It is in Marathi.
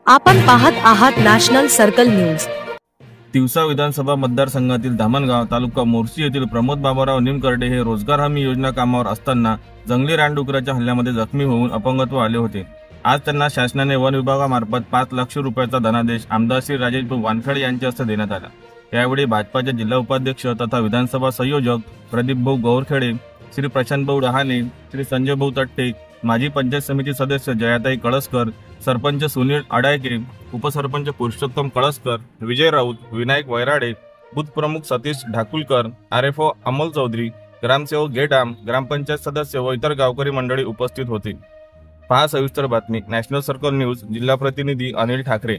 आपण पाहत आहात नॅशनल सर्कल न्यूज। तिवसा विधानसभा मतदारसंघातील धामणगाव तालुका मोर्शी येथील प्रमोद बाबाराव निमकर्डे हे रोजगार हमी योजना कामावर असताना जंगली रानडुकराच्या हल्ल्यामध्ये जखमी होऊन अपंगत्व आले होते। आज त्यांना शासनाने वन विभागामार्फत 5 लाख रुपयाचा धनादेश आमदार श्री राजेश वानखडे यांच्या हस्ते देण्यात आला। यावेळी भाजपाचे जिल्हा उपाध्यक्ष तथा विधानसभा संयोजक प्रदीप भाऊ गौरखेडे, श्री प्रशांत भाऊ रहाणे, श्री संजय भाऊ तट्टे, माजी पंचायत समिती सदस्य जयाताई कळसकर, सरपंच सुनील अडायके, उपसरपंच पुरुषोत्तम कळसकर, विजय राऊत, विनायक वैराडे, बूथ प्रमुख सतीश ढाकुलकर, आरएफओ अमोल चौधरी, ग्रामसेवक गेटाम, ग्रामपंचायत सदस्य व इतर गावकरी मंडळी उपस्थित होती। पहा सविस्तर बातमी। नॅशनल सर्कल न्यूज, जिल्हा प्रतिनिधी अनिल ठाकरे।